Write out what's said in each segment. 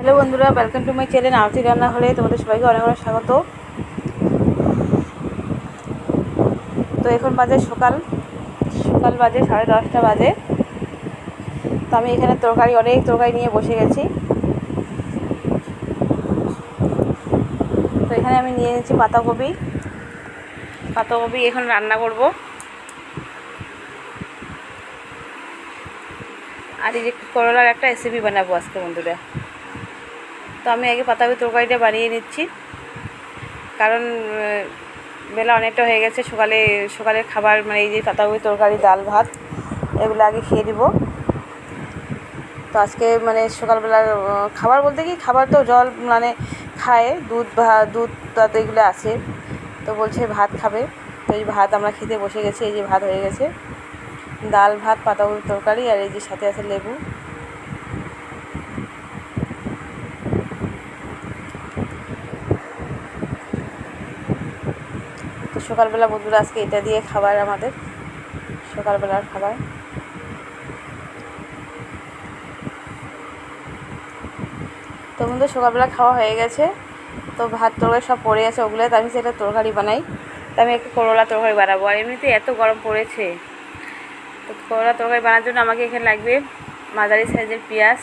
Hello বন্ধুরা, welcome to my channel আরতি রান্নাঘরে। তোমাদের সবাইকে অনেক অনেক স্বাগত। তো এখন বাজে সকাল বাজে 10:30 বাজে। তো আমি এখানে অনেক তরকারি নিয়ে বসে গেছি। তো এখানে আমি নিয়ে নিয়েছি পাতাকপি এখন রান্না করব। আর এই যে করলার একটা রেসিপি বানাবো আজকে বন্ধুরা। তো আমি আগে পাতাকপি তরকারিটা বানিয়ে নিচ্ছি, কারণ বেলা অনেকটা হয়ে গেছে। সকালের খাবার মানে এই যে পাতাকপি তরকারি, ডাল ভাত এগুলো আগে খেয়ে দিব। তো আজকে মানে সকালবেলা খাবার বলতে কি, খাবার তো জল মানে খায়, দুধ তো এগুলো আছে। তো বলছে ভাত খাবে, তো এই ভাত আমরা খেতে বসে গেছি। এই যে ভাত হয়ে গেছে, ডাল ভাত পাতাকপি তরকারি, আর এই যে সাথে আছে লেবু। তো সকালবেলা বন্ধুরা আজকে এটা দিয়ে খাবার, আমাদের সকালবেলার খাবার। তো বন্ধু সকালবেলা খাওয়া হয়ে গেছে। তো ভাত তরকারি সব পড়ে আছে, ওগুলো তো আমি সেটা তরকারি বানাই। তো আমি একটু করলা তরকারি বানাবো। আর এমনিতে এত গরম পড়েছে, তো করলা তরকারি বানার জন্য আমাকে এখানে লাগবে মাঝারি সাইজের পেঁয়াজ,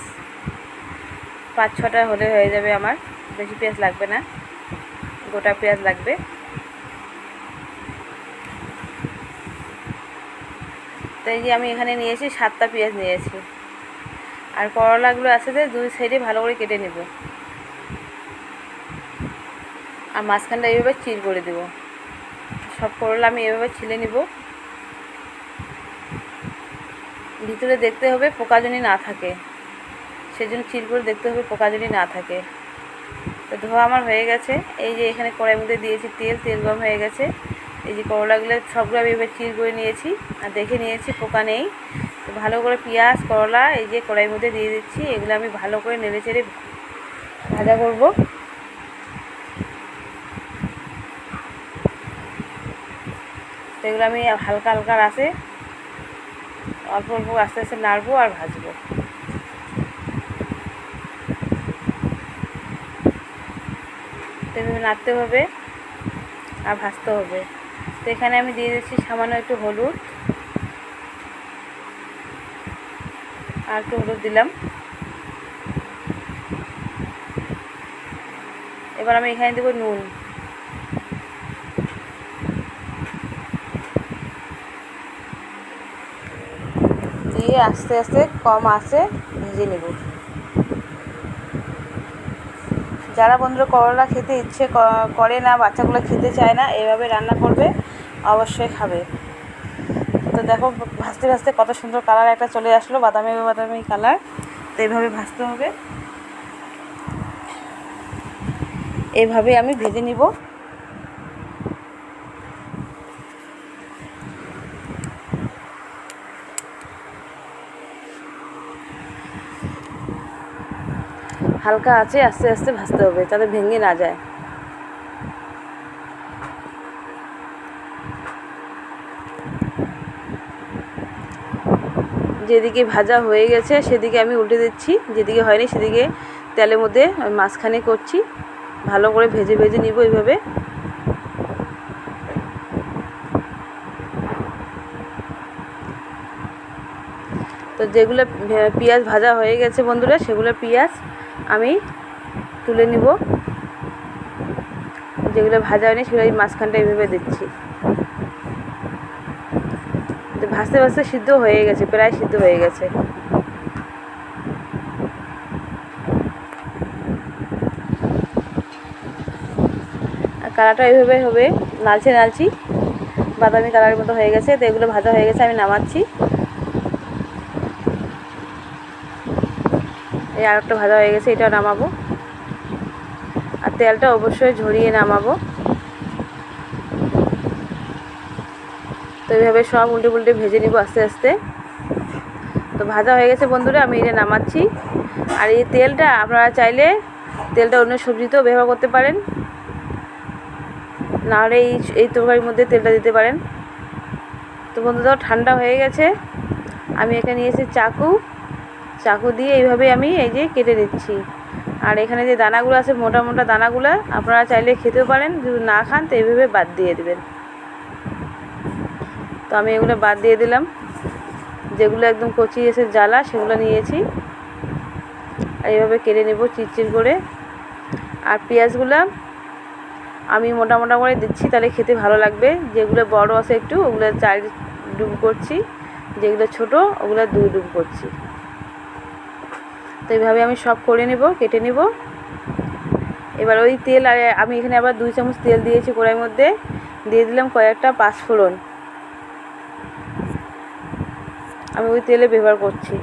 5-6টা হলে হয়ে যাবে আমার, বেশি পেঁয়াজ লাগবে না, গোটা পেঁয়াজ লাগবে। তো এই যে আমি এখানে নিয়েছি 7টা পেঁয়াজ নিয়েছি। আর করলাগুলো আছে যে দুই সাইডে ভালো করে কেটে নেব, আর মাঝখানটা এইভাবে চির করে দেব। সব করলা আমি এভাবে ছিলে নিব। ভিতরে দেখতে হবে পোকা যেন না থাকে, সেজন্য চির করে দেখতে হবে পোকা যেন না থাকে। তো ধোয়া আমার হয়ে গেছে। এই যে এখানে কড়াইয়ের মধ্যে দিয়েছি তেল গরম হয়ে গেছে। এই যে করলাগুলো সবগুলো আমি এভাবে চির করে নিয়েছি, আর দেখে নিয়েছি পোকা নেই। তো ভালো করে পেঁয়াজ করলা এই যে কড়াইয়ের মধ্যে দিয়ে দিচ্ছি। এগুলো আমি ভালো করে নেড়ে চেড়ে ভাজা করব। তো এগুলো আমি হালকা হালকা আছে অল্প অল্প আস্তে আস্তে নাড়বো আর ভাজবো। তো এভাবে নাড়তে হবে আর ভাজতে হবে। তো এখানে আমি দিয়ে দিচ্ছি সামান্য একটু হলুদ, আর একটু হলুদ দিলাম। এবার আমি এখানে দেবো নুন। দিয়ে আস্তে আস্তে কম আঁচে ভেজে নেব। যারা বন্ধুরা করলা খেতে ইচ্ছে করে না, বাচ্চাগুলো খেতে চায় না, এভাবে রান্না করবে, অবশ্যই খাবে। তো দেখো ভাজতে ভাজতে কত সুন্দর কালার একটা চলে আসলো, বাদামি বাদামি কালার। তো এইভাবে ভাজতে হবে, এইভাবে আমি ভেজে নিব। হালকা আছে আস্তে আস্তে ভাজতে হবে, যাতে ভেঙে না যায়। যেদিকে ভাজা হয়ে গেছে সেদিকে আমি উল্টে দিচ্ছি, যেদিকে হয়নি সেদিকে তেলের মধ্যে আমি মাঝখানে করছি। ভালো করে ভেজে ভেজে নিব এইভাবে। তো যেগুলো পেঁয়াজ ভাজা হয়ে গেছে বন্ধুরা, সেগুলো পেঁয়াজ আমি তুলে নিব। যেগুলো ভাজা হয়নি সেগুলো এই মাঝখানটা এইভাবে দিচ্ছি। তো ভাজতে ভাজতে সিদ্ধ হয়ে গেছে, প্রায় সিদ্ধ হয়ে গেছে। আর কালারটা এইভাবে হবে, নালছি বাদামি কালারের মতো হয়ে গেছে। তো এগুলো ভাজা হয়ে গেছে, আমি নামাচ্ছি। এই আরেকটা ভাজা হয়ে গেছে, এটাও নামাবো। আর তেলটা অবশ্যই ঝরিয়ে নামাবো। তো এইভাবে সব উল্টে ভেজে নিব আস্তে আস্তে। তো ভাজা হয়ে গেছে বন্ধুরা, আমি এটা নামাচ্ছি। আর এই তেলটা আপনারা চাইলে তেলটা অন্য সবজিতেও ব্যবহার করতে পারেন, নাহলে এই তরকারির মধ্যে তেলটা দিতে পারেন। তো বন্ধুরা ঠান্ডা হয়ে গেছে, আমি এখানে নিয়েছি চাকু দিয়ে এইভাবে আমি এই যে কেটে নিচ্ছি। আর এখানে যে দানাগুলো আছে মোটা মোটা দানাগুলো আপনারা চাইলে খেতেও পারেন, যদি না খান তো এইভাবে বাদ দিয়ে দেবেন। তো আমি এগুলো বাদ দিয়ে দিলাম, যেগুলো একদম কচি এসে জ্বালা সেগুলো নিয়েছি। আর এইভাবে কেটে নেব চিরচির করে। আর পেঁয়াজগুলো আমি মোটা মোটা করে দিচ্ছি, তাহলে খেতে ভালো লাগবে। যেগুলো বড় আছে একটু ওগুলো 4 ডুব করছি, যেগুলো ছোট ওগুলো 2 ডুব করছি। তো এইভাবে আমি সব করে নেব, কেটে নেব। এবার ওই তেল, আর আমি এখানে আবার 2 চামচ তেল দিয়েছি কড়াইয়ের মধ্যে, দিয়ে দিলাম কয়েকটা পাঁচফোড়ন। আমি ওই তেলে ব্যবহার করছি।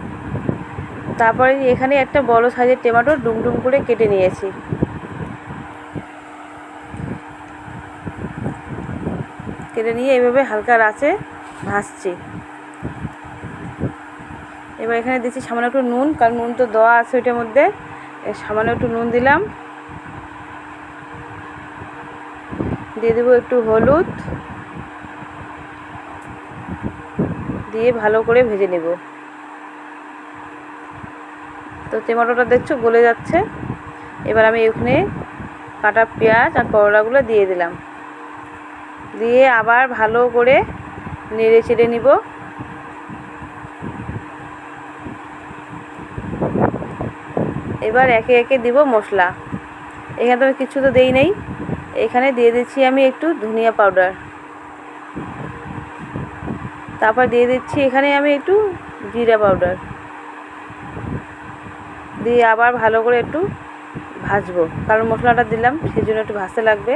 তারপরে এখানে একটা বড় সাইজের টমেটো ডুম করে কেটে নিয়েছি। কেটে নিয়ে এইভাবে হালকা আঁচে ভাজছি। এবার এখানে দিচ্ছি সামান্য একটু নুন, কারণ নুন তো দেওয়া আছে ওইটার মধ্যে। সামান্য একটু নুন দিলাম, দিয়ে দেবো একটু হলুদ, দিয়ে ভালো করে ভেজে নেব। তো টমেটোটা দেখছো গলে যাচ্ছে। এবার আমি এখানে কাটা পেঁয়াজ আর করলাগুলো দিয়ে দিলাম, দিয়ে আবার ভালো করে নেড়ে চেড়ে নিব। এবার একে একে দিব মশলা। এখানে তো আমি কিছু তো দেই নেই, এখানে দিয়ে দিচ্ছি আমি একটু ধনিয়া পাউডার, তারপর দিয়ে দিচ্ছি এখানে আমি একটু জিরা পাউডার, দিয়ে আবার ভালো করে একটু ভাজবো, কারণ মশলাটা দিলাম সেই জন্য একটু ভাজতে লাগবে।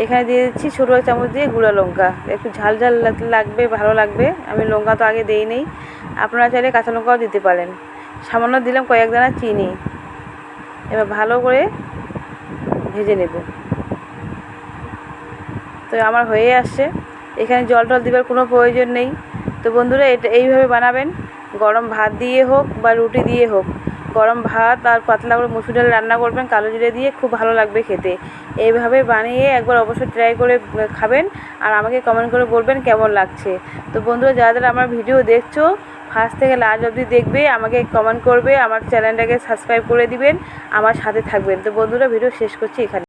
এখানে দিয়ে দিচ্ছি ছোটো চামচ দিয়ে গুঁড়া লঙ্কা, একটু ঝাল ঝাল লাগবে, ভালো লাগবে। আমি লঙ্কা তো আগে দেই নেই, আপনারা চাইলে কাঁচা লঙ্কাও দিতে পারেন। সামান্য দিলাম কয়েক দানা চিনি। এবার ভালো করে ভেজে নেব। তো আমার হয়ে আসছে, এখানে জল টল দেওয়ার কোনো প্রয়োজন নেই। তো বন্ধুরা এটা এইভাবে বানাবেন, গরম ভাত দিয়ে হোক বা রুটি দিয়ে হোক। গরম ভাত আর পাতলা করে মসুর ডাল রান্না করবেন কালো জিরে দিয়ে, খুব ভালো লাগবে খেতে। এইভাবে বানিয়ে একবার অবশ্যই ট্রাই করে খাবেন, আর আমাকে কমেন্ট করে বলবেন কেমন লাগছে। তো বন্ধুরা যারা যারা আমার ভিডিও দেখছো ফার্স্ট থেকে লাস্ট অবধি দেখবে, আমাকে কমেন্ট করবে, আমার চ্যানেলটাকে সাবস্ক্রাইব করে দিবেন, আমার সাথে থাকবেন। তো বন্ধুরা ভিডিও শেষ করছি এখানে।